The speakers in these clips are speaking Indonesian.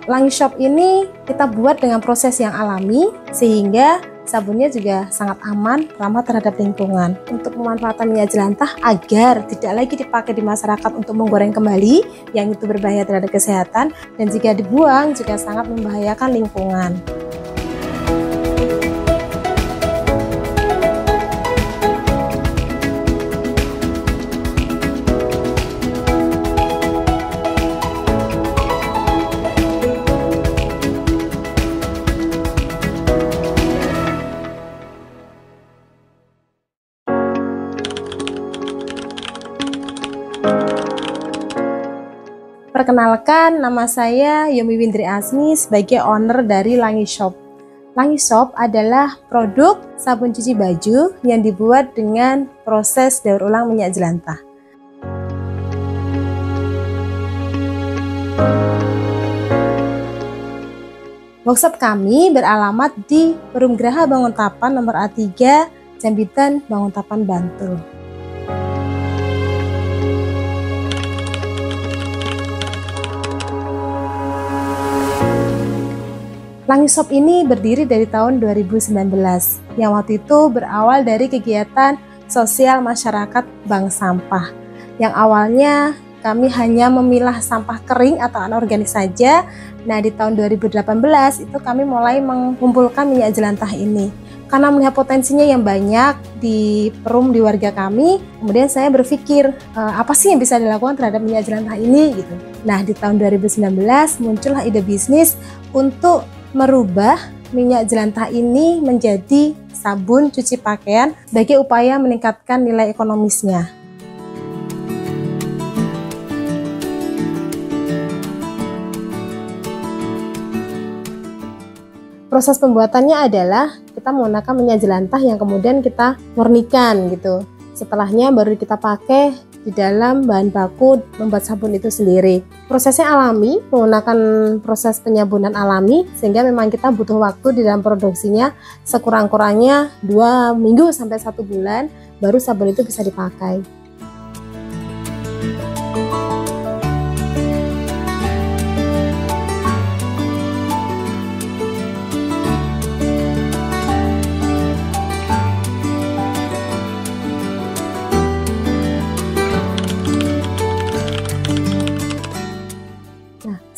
Langis Shop ini kita buat dengan proses yang alami sehingga sabunnya juga sangat aman, ramah terhadap lingkungan. Untuk pemanfaatan minyak jelantah agar tidak lagi dipakai di masyarakat untuk menggoreng kembali, yang itu berbahaya terhadap kesehatan, dan jika dibuang juga sangat membahayakan lingkungan. Perkenalkan, nama saya Yomi Windri Asmi sebagai owner dari Langis Shop. Langis Shop adalah produk sabun cuci baju yang dibuat dengan proses daur ulang minyak jelantah. Workshop kami beralamat di Perum Geraha Banguntapan nomor A3, Jambitan, Banguntapan, Bantul. Langis Shop ini berdiri dari tahun 2019, yang waktu itu berawal dari kegiatan sosial masyarakat bank sampah. Yang awalnya kami hanya memilah sampah kering atau anorganik saja. Nah, di tahun 2018 itu kami mulai mengumpulkan minyak jelantah ini. Karena melihat potensinya yang banyak di Perum, di warga kami, kemudian saya berpikir apa sih yang bisa dilakukan terhadap minyak jelantah ini gitu. Nah, di tahun 2019 muncullah ide bisnis untuk merubah minyak jelantah ini menjadi sabun cuci pakaian sebagai upaya meningkatkan nilai ekonomisnya. Proses pembuatannya adalah kita menggunakan minyak jelantah yang kemudian kita murnikan gitu. Setelahnya baru kita pakai di dalam bahan baku membuat sabun itu sendiri. Prosesnya alami, menggunakan proses penyabunan alami, sehingga memang kita butuh waktu di dalam produksinya sekurang-kurangnya 2 minggu sampai 1 bulan, baru sabun itu bisa dipakai.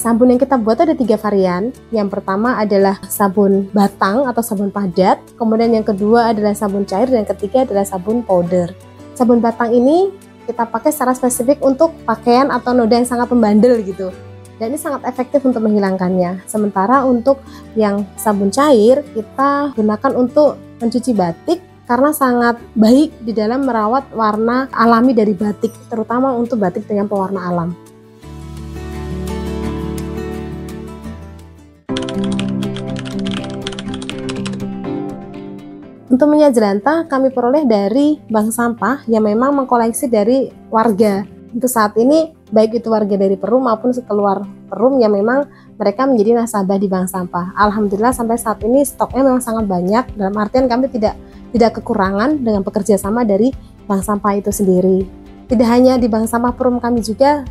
Sabun yang kita buat ada 3 varian. Yang pertama adalah sabun batang atau sabun padat, kemudian yang kedua adalah sabun cair, dan yang ketiga adalah sabun powder. Sabun batang ini kita pakai secara spesifik untuk pakaian atau noda yang sangat membandel gitu, dan ini sangat efektif untuk menghilangkannya. Sementara untuk yang sabun cair kita gunakan untuk mencuci batik karena sangat baik di dalam merawat warna alami dari batik, terutama untuk batik dengan pewarna alam. Untuk minyak jelantah kami peroleh dari bank sampah yang memang mengkoleksi dari warga. Untuk saat ini baik itu warga dari Perum maupun sekeluar Perum yang memang mereka menjadi nasabah di bank sampah. Alhamdulillah sampai saat ini stoknya memang sangat banyak, dalam artian kami tidak kekurangan dengan bekerja sama dari bank sampah itu sendiri. Tidak hanya di bank sampah Perum kami juga,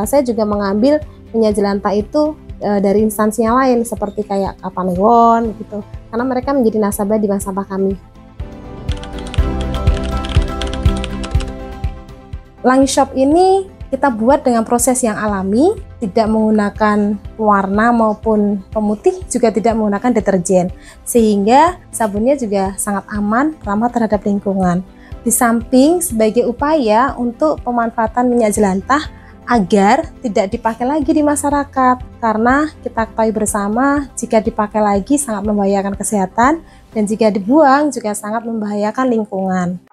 saya juga mengambil minyak jelantah itu dari instansi yang lain seperti kayak Kapanewon gitu, karena mereka menjadi nasabah di bank sampah kami. Langis Shop ini kita buat dengan proses yang alami, tidak menggunakan pewarna maupun pemutih, juga tidak menggunakan deterjen, sehingga sabunnya juga sangat aman, ramah terhadap lingkungan. Di samping sebagai upaya untuk pemanfaatan minyak jelantah agar tidak dipakai lagi di masyarakat, karena kita ketahui bersama jika dipakai lagi sangat membahayakan kesehatan, dan jika dibuang juga sangat membahayakan lingkungan.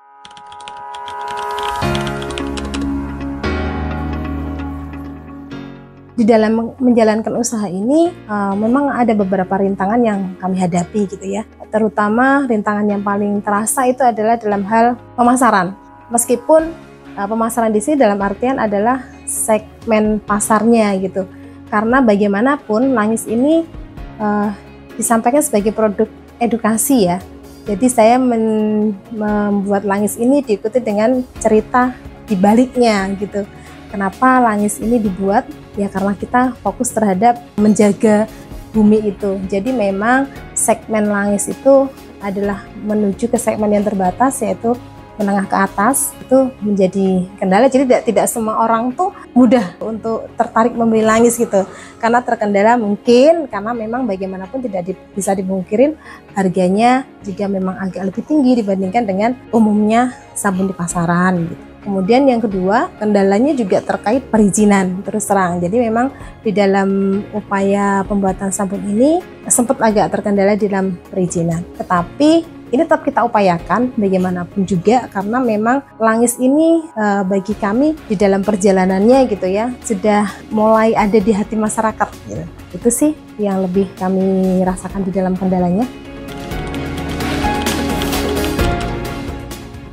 Di dalam menjalankan usaha ini memang ada beberapa rintangan yang kami hadapi gitu ya, terutama rintangan yang paling terasa itu adalah dalam hal pemasaran. Meskipun pemasaran di sini dalam artian adalah segmen pasarnya gitu, karena bagaimanapun Langis ini disampaikan sebagai produk edukasi ya. Jadi saya membuat Langis ini diikuti dengan cerita di baliknya gitu. Kenapa Langis ini dibuat? Ya karena kita fokus terhadap menjaga bumi itu. Jadi memang segmen Langis itu adalah menuju ke segmen yang terbatas, yaitu menengah ke atas. Itu menjadi kendala, jadi tidak semua orang tuh mudah untuk tertarik membeli Langis gitu, karena terkendala mungkin karena memang bagaimanapun tidak bisa dipungkirin harganya juga memang agak lebih tinggi dibandingkan dengan umumnya sabun di pasaran gitu. Kemudian yang kedua, kendalanya juga terkait perizinan, terus terang. Jadi memang di dalam upaya pembuatan sabun ini sempat agak terkendala di dalam perizinan. Tetapi ini tetap kita upayakan bagaimanapun juga, karena memang Langis ini bagi kami di dalam perjalanannya gitu ya, sudah mulai ada di hati masyarakat gitu. Itu sih yang lebih kami rasakan di dalam kendalanya.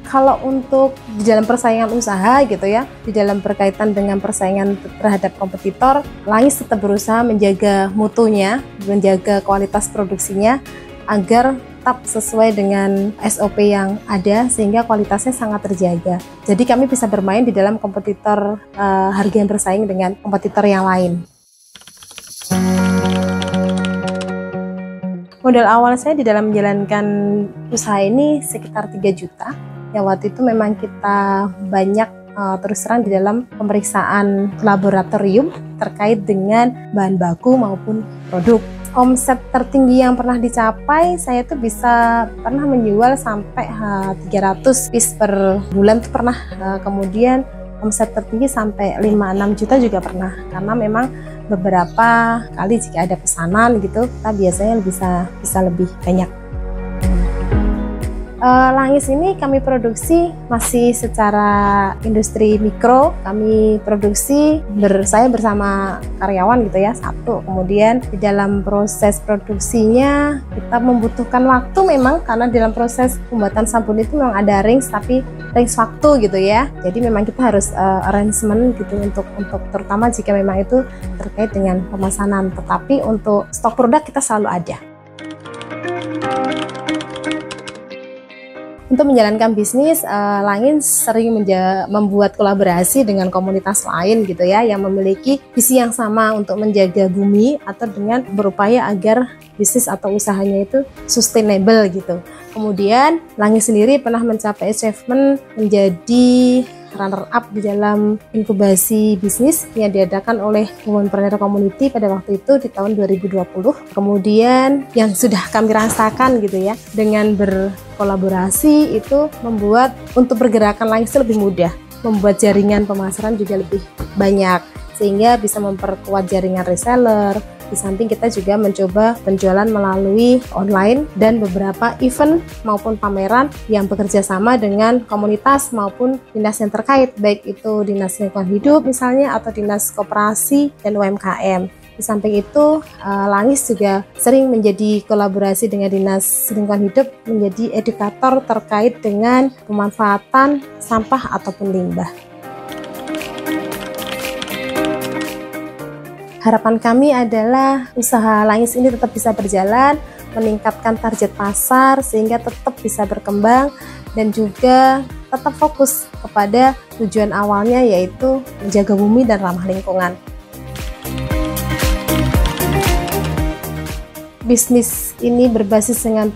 Kalau untuk di dalam persaingan usaha gitu ya, di dalam berkaitan dengan persaingan terhadap kompetitor, Langis tetap berusaha menjaga mutunya, menjaga kualitas produksinya agar tetap sesuai dengan SOP yang ada, sehingga kualitasnya sangat terjaga. Jadi kami bisa bermain di dalam kompetitor harga yang bersaing dengan kompetitor yang lain. Modal awal saya di dalam menjalankan usaha ini sekitar 3 juta. Ya waktu itu memang kita banyak terus terang di dalam pemeriksaan laboratorium terkait dengan bahan baku maupun produk. Omset tertinggi yang pernah dicapai, saya tuh pernah menjual sampai 300 piece per bulan tuh pernah. Kemudian omset tertinggi sampai 5-6 juta juga pernah, karena memang beberapa kali jika ada pesanan gitu, kita biasanya bisa lebih banyak. Langis ini kami produksi masih secara industri mikro. Kami produksi saya bersama karyawan gitu ya, 1. Kemudian di dalam proses produksinya kita membutuhkan waktu memang, karena dalam proses pembuatan sabun itu memang ada range waktu gitu ya. Jadi memang kita harus arrangement gitu untuk terutama jika memang itu terkait dengan pemesanan. Tetapi untuk stok produk kita selalu ada. Untuk menjalankan bisnis, Langis sering membuat kolaborasi dengan komunitas lain gitu ya, yang memiliki visi yang sama untuk menjaga bumi, atau dengan berupaya agar bisnis atau usahanya itu sustainable gitu. Kemudian Langis sendiri pernah mencapai achievement menjadi runner up di dalam inkubasi bisnis yang diadakan oleh Womenpreneur Community pada waktu itu di tahun 2020. Kemudian yang sudah kami rasakan gitu ya, dengan berkolaborasi itu membuat untuk pergerakan Langis lebih mudah, membuat jaringan pemasaran juga lebih banyak, sehingga bisa memperkuat jaringan reseller. Di samping kita juga mencoba penjualan melalui online dan beberapa event maupun pameran yang bekerja sama dengan komunitas maupun dinas yang terkait, baik itu dinas lingkungan hidup misalnya, atau dinas koperasi dan UMKM. Di samping itu, Langis juga sering menjadi kolaborasi dengan dinas lingkungan hidup, menjadi edukator terkait dengan pemanfaatan sampah ataupun limbah. Harapan kami adalah usaha Langis ini tetap bisa berjalan, meningkatkan target pasar sehingga tetap bisa berkembang, dan juga tetap fokus kepada tujuan awalnya, yaitu menjaga bumi dan ramah lingkungan. Bisnis ini berbasis dengan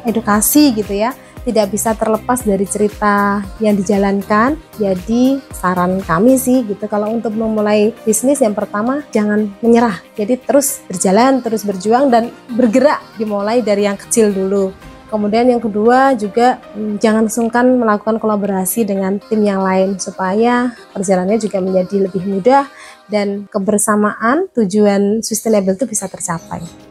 edukasi gitu ya, tidak bisa terlepas dari cerita yang dijalankan. Jadi saran kami sih gitu, kalau untuk memulai bisnis, yang pertama jangan menyerah, jadi terus berjalan, terus berjuang dan bergerak, dimulai dari yang kecil dulu. Kemudian yang kedua juga jangan sungkan melakukan kolaborasi dengan tim yang lain, supaya perjalanannya juga menjadi lebih mudah dan kebersamaan tujuan sustainable itu bisa tercapai.